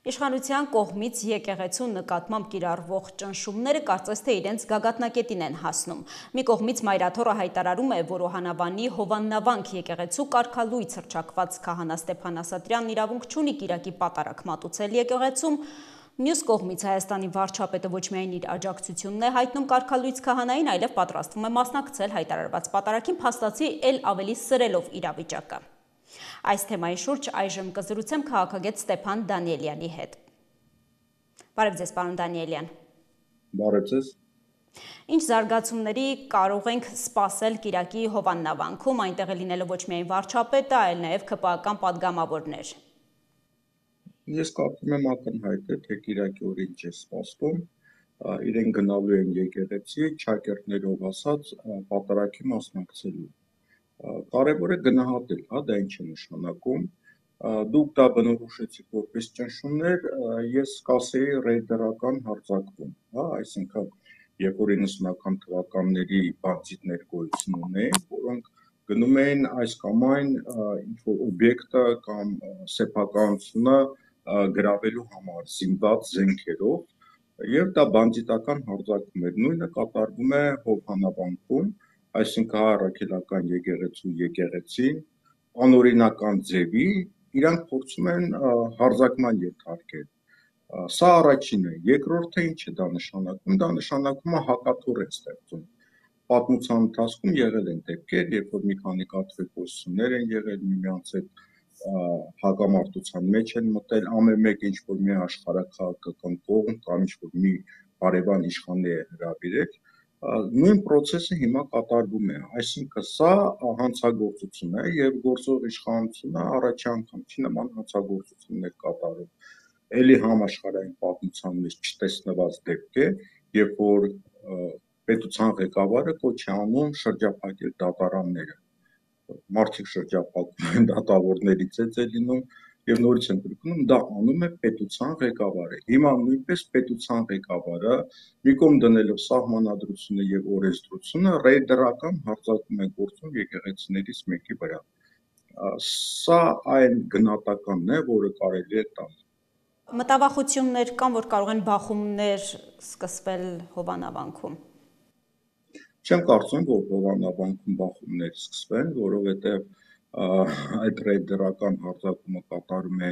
Իշխանության կողմից եկեղեցու նկատմամբ կիրառվող ճնշումները կարծես թե իրենց գագաթնակետին են հասնում։ Մի կողմից Մայրաթոռը հայտարարում է, որ Օհանավանի Հովաննավանք եկեղեցու կարգալույց հռչակված քահանա Ստեփան Ասատրյանն իրավունք չունի կիրակի պատարագ մատուցել եկեղեցում։ Մյուս կողմից Հայաստանի վարչապետը ոչ միայն իր աջակցությունն է հայտնում կարգալույց քահանային, այլև պատրաստվում է մասնակցել հայտարարված պատարագին, փաստացի էլ ավելի սրելով իրավիճակը։ Այս թեմայի շուրջ այժմ կզրուցեմ քաղաքագետ Ստեփան Դանիելյանի հետ։ Բարև ձեզ, պարոն Դանիելյան։ Բարև ձեզ։ Ինչ զարգացումների կարող ենք սպասել կիրակի Հովաննավանքում, այնտեղ լինելով ոչ միայն վարչապետը, այլ նաև ԿՊԱ-կան պատգամավորներ։ Ես կարծում եմ ակնհայտ է, թե կիրակի օրը ինչ է սպասվում։ Իրեն գնալու են եկեղեցի, ճակերտներով ասած, պատարագի մասնակցելու։ Կարևոր է գնահատել, դա ինչ է նշանակում։ Դուք դա բնորոշեցիք որպես ճնշումներ, ես կասեի ռեյդերական հարձակվում, այսինքն երբ որ 90-ական թվականների բանտիկներ գոյություն ունեին, որոնք գնում էին այս կամ այն ինչ-որ օբյեկտը կամ սեփականությունը գրավելու համար զինված զենքերով եւ դա բանդիտական հարձակում էր։ Նույնը կատարվում է Հովաննավանքում, այսինքն առաքելական եկեղեցու եկեղեցին անօրինական ձևի իրանք փորձում են հարձակման ենթարկել։ Սա առաջինը, երկրորդը ինչ է դա նշանակում։ Դա նշանակում է հակաթուռ է ստեղծում։ Պատմության ընթացքում եղել են դեպքեր, երբ որ մի քանի կաթողիկոսներ են եղել միմյանց հետ հակամարտության մեջ են մտել, ամեն մեկը ինչ-որ մի աշխարհաքաղաքական կողմ կամ ինչ-որ մի հարևան իշխանի է հրավիրել, նույն process-ը հիմա կատարվում է, այսինքն սա հանցագործություն է եւ գործող իշխանությունը առաջի անգամ չի նման հանցագործություններ կատարում։ Էլի համաշխարհային պատմության մեջ չտեսնված դեպք է, երբ որ պետության ղեկավարը կոչ է անում շրջափակել դատարանները։ Մարդիկ շրջափակում են, դատավորների ծեծ է լինում եւ նորից են կրկնում, դա անում է պետության ղեկավարը։ Հիմա նույնպես պետության ղեկավարը մի կողմ դնելով սահմանադրությունը եւ օրենսդրությունը ռեյդերական հարձակում է գործում եկեղեցիներից մեկի վրա։ Սա այն գնահատականն է, որը կարելի է տալ։ Մտավախություններ կան, որ կարող են բախումներ սկսվել Հովաննավանքում։ Չեմ կարծում, որ Հովաննավանքում բախումներ սկսվեն, որովհետեւ այդ ռեյդերական հարձակումը կատարում է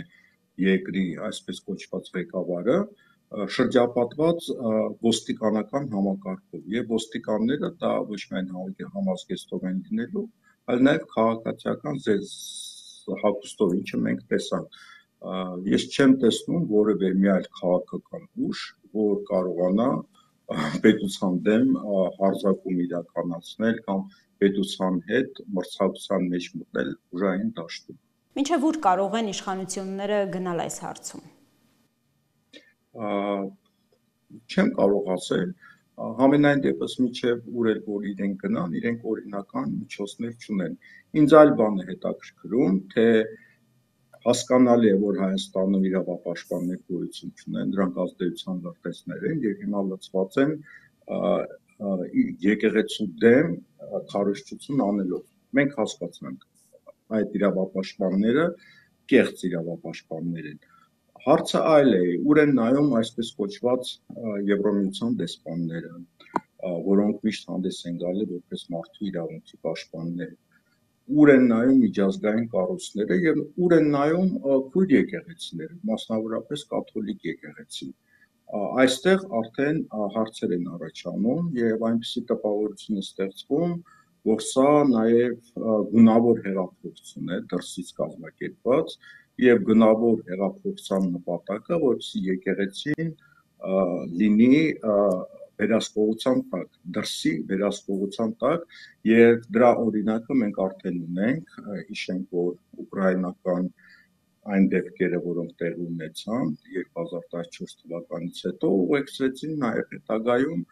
երկրի այսպես կոչված ղեկավարը, շրջապատված ոստիկանական համակարգով եւ ոստիկանները դա ոչ միայն համազգեստով են լինելու, այլ նաեւ քաղաքացիական հագուստով, ինչը մենք տեսանք։ Ես չեմ տեսնում որևէ մի այլ քաղաքական ուժ, որ կարողանա պետության դեմ հարձակում իրականացնել կամ պետության հետ մրցակցության մեջ մտնել ուժային դաշտում։ Մինչև ուր կարող են իշխանությունները գնալ այս հարցում։ Չեմ կարող ասել, համենայն դեպս մինչև ուր էլ որ իրենք գնան, իրենք օրինական միջոցներ չունեն։ Ինձ այլ բան է հետաքրքրում, թե հասկանալի է, որ Հայաստանում իրավապաշտպաններ գոյություն չունեն, դրանք ազդեցության լրտեսներ են եւ հիմա լծված են եկեղեցու դեմ քարոզչություն անելով։ Մենք հասկացնում ենք այդ իրավապաշտպանները կեղծ իրավապաշտպաններ են։ Հարցը այլ է, ուր են նայում այսպես կոչված Եվրոմիության դեսպանները, որոնք միշտ հանդես են գալի որպես մարդու իրավունքի պաշտպաններ, ուր են նայում միջազգային կառույցները եւ ուր են նայում քույր եկեղեցիները, մասնավորապես կաթոլիկ եկեղեցին։ Այստեղ արդեն հարցեր են առաջանում եւ այնպիսի տպավորություն է ստեղծվում, որ սա նաեւ գունավոր հեղափոխություն է դրսից կազմակերպված եւ գունավոր հեղափոխության նպատակը, որպեսզի եկեղեցին լինի վերահսկողության տակ, դրսի վերահսկողության տակ եւ դրա օրինակը մենք արդեն ունենք, հիշենք, որ ուկրաինական այն դեպքերը, որոնք տեղի ունեցան 2014 թվականից հետո ուղեկցեցին նաեւ հետագայում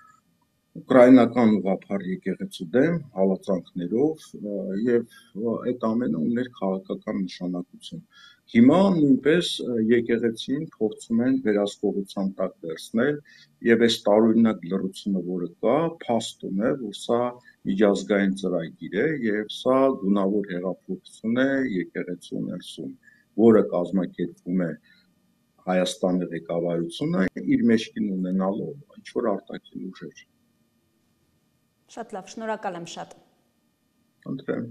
ուկրաինական ուղղափառ եկեղեցու դեմ հալածանքներով եւ այդ ամենը ուներ քաղաքական նշանակություն։ Հիմա նույնպես եկեղեցին փորձում են վերահսկողության տակ վերցնել եւ այս տարօրինակ լռությունը, որը կա, փաստում է, որ սա միջազգային ծրագիր է եւ սա գունավոր հեղափոխություն է եկեղեցու ներսում, որը կազմակերպվում է Հայաստանի ղեկավարությունը իր մեջքին ունենալու ինչ-որ արտաքին ուժեր։ Շատ լավ, շնորհակալ եմ շատ։ Խնդրեմ։